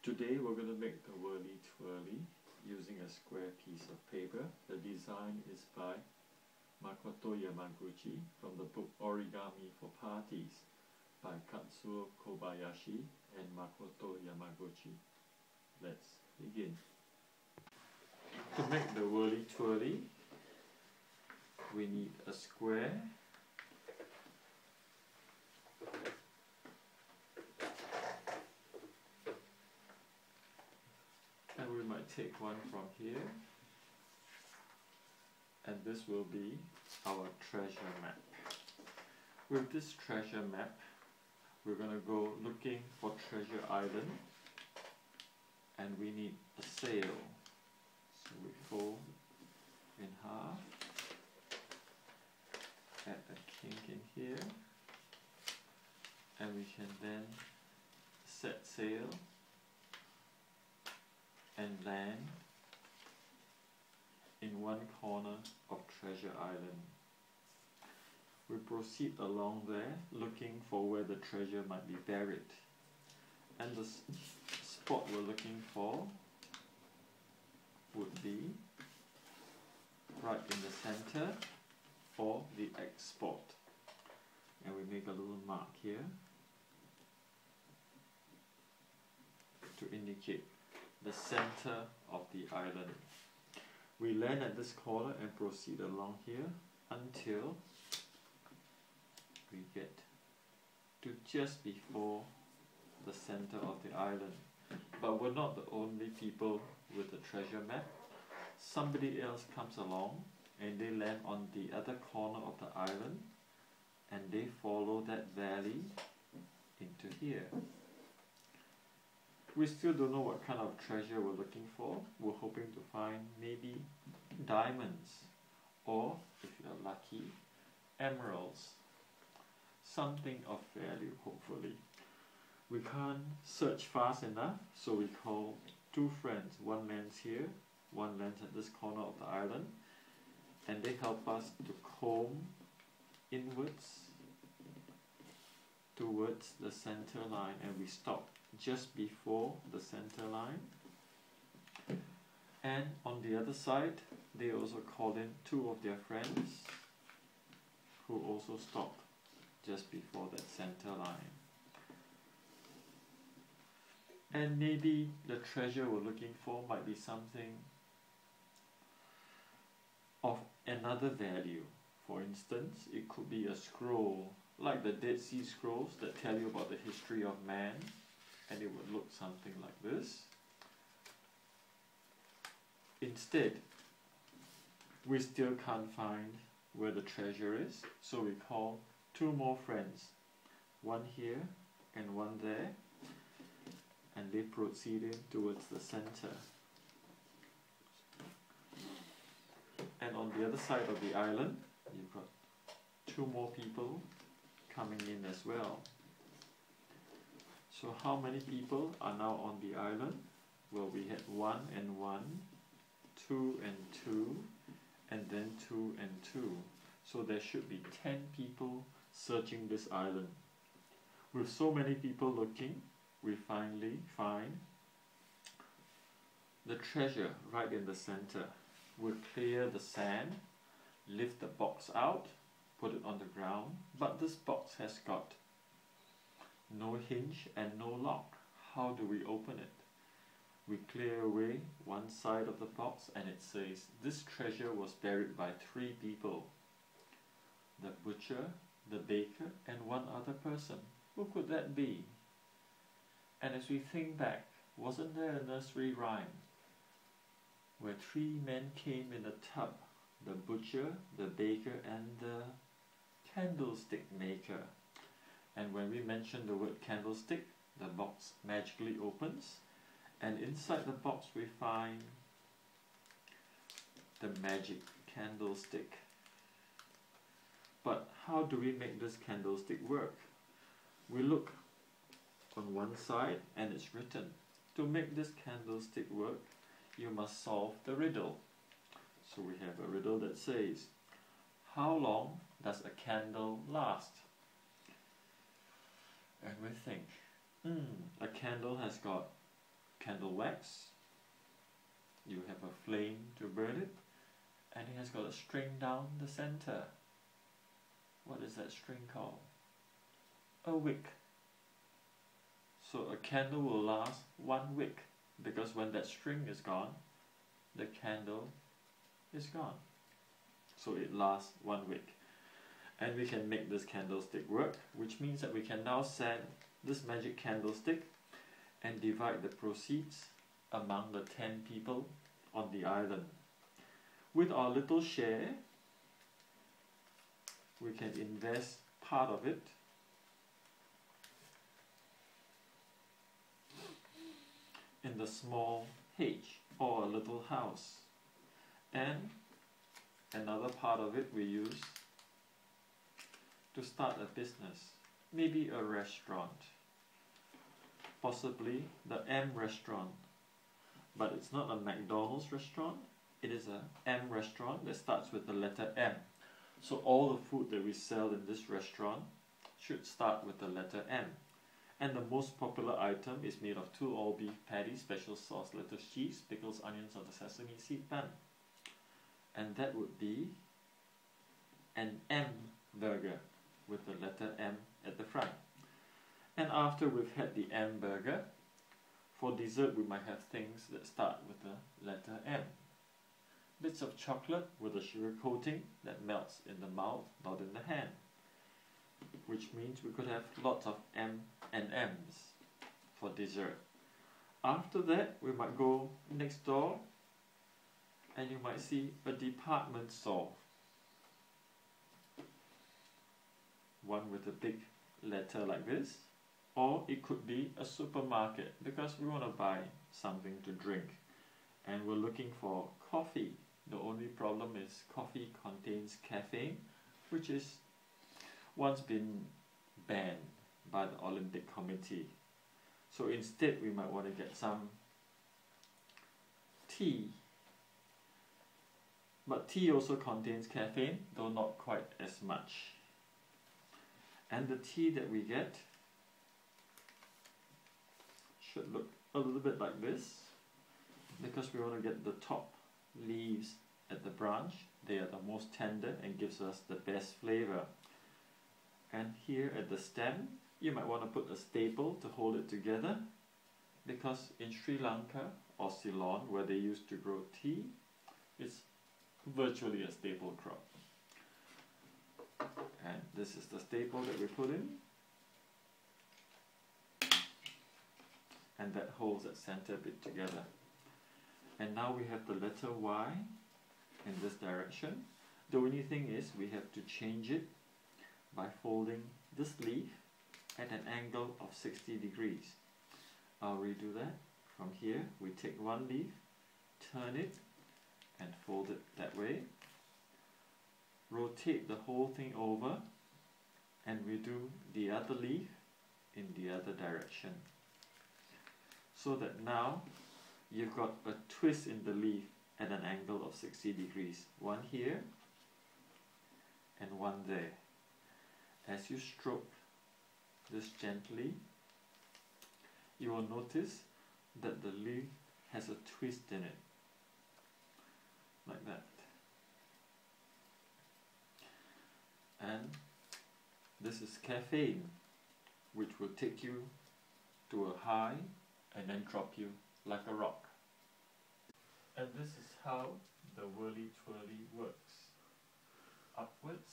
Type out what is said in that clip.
Today we're going to make the Whirly Twirly using a square piece of paper. The design is by Makoto Yamaguchi from the book Origami for Parties by Katsuo Kobayashi and Makoto Yamaguchi. Let's begin. To make the Whirly Twirly, we need a square, and we might take one from here, and this will be our treasure map. With this treasure map, we're going to go looking for Treasure Island, and we need a sail. So we fold in half, add a kink in here, and we can then set sail and land in one corner of Treasure Island. We proceed along there looking for where the treasure might be buried, and the spot we're looking for would be right in the center or the X spot, and we make a little mark here to indicate the center of the island. We land at this corner and proceed along here until we get to just before the center of the island. But we're not the only people with the treasure map. Somebody else comes along and they land on the other corner of the island, and they follow that valley into here. We still don't know what kind of treasure we're looking for. We're hoping to find maybe diamonds, or if you're lucky, emeralds. Something of value, hopefully. We can't search fast enough, so we call two friends. One lands here, one lands at this corner of the island, and they help us to comb inwards towards the center line, and we stop just before the center line. And on the other side, they also call in two of their friends who also stop just before that center line. And maybe the treasure we're looking for might be something of another value. For instance, it could be a scroll, like the Dead Sea Scrolls that tell you about the history of man, and it would look something like this. Instead, we still can't find where the treasure is, so we call two more friends, one here and one there, and they proceed in towards the center. And on the other side of the island, you've got two more people coming in as well. So how many people are now on the island? Well, we had 1 and 1, 2 and 2, and then 2 and 2. So there should be 10 people searching this island. With so many people looking, we finally find the treasure right in the center. We'll clear the sand, lift the box out, put it on the ground, but this box has got no hinge and no lock. How do we open it? We clear away one side of the box, and it says, this treasure was buried by 3 people. The butcher, the baker, and one other person. Who could that be? And as we think back, wasn't there a nursery rhyme where 3 men came in a tub? The butcher, the baker, and the candlestick maker. And when we mention the word candlestick, the box magically opens, and inside the box we find the magic candlestick. But how do we make this candlestick work? We look on one side and it's written, to make this candlestick work, you must solve the riddle. So we have a riddle that says, how long does a candle last? And we think, a candle has got candle wax. You have a flame to burn it, and it has got a string down the center. What is that string called? A wick. So a candle will last 1 wick, because when that string is gone, the candle is gone. So it lasts 1 wick. And we can make this candlestick work, which means that we can now sell this magic candlestick and divide the proceeds among the 10 people on the island. With our little share, we can invest part of it in the small H, or a little house, and another part of it we use to start a business, maybe a restaurant, possibly the M restaurant, but it's not a McDonald's restaurant, it is a M restaurant that starts with the letter M. So all the food that we sell in this restaurant should start with the letter M. And the most popular item is made of 2 all-beef patties, special sauce, lettuce, cheese, pickles, onions, or the sesame seed bun. And that would be an M burger with the letter M at the front. And after we've had the M burger, for dessert we might have things that start with the letter M. Bits of chocolate with a sugar coating that melts in the mouth, not in the hand. Which means we could have lots of M&Ms for dessert. After that, we might go next door and you might see a department store. One with a big letter like this, or it could be a supermarket because we want to buy something to drink and we're looking for coffee. The only problem is coffee contains caffeine, which is once been banned by the Olympic Committee. So instead we might want to get some tea. But tea also contains caffeine, though not quite as much. And the tea that we get should look a little bit like this, because we want to get the top leaves at the branch. They are the most tender and gives us the best flavor. And here at the stem, you might want to put a staple to hold it together, because in Sri Lanka or Ceylon, where they used to grow tea, it's virtually a staple crop. And this is the staple that we put in, and that holds that center bit together. And now we have the letter Y in this direction. The only thing is we have to change it by folding this leaf at an angle of 60 degrees. I'll redo that. From here, we take one leaf, turn it, and fold it that way. Rotate the whole thing over, and we do the other leaf in the other direction. So that now you've got a twist in the leaf at an angle of 60 degrees. One here, and one there. As you stroke this gently, you will notice that the leaf has a twist in it, like that. And this is caffeine, which will take you to a high and then drop you like a rock. And this is how the Whirly Twirly works. Upwards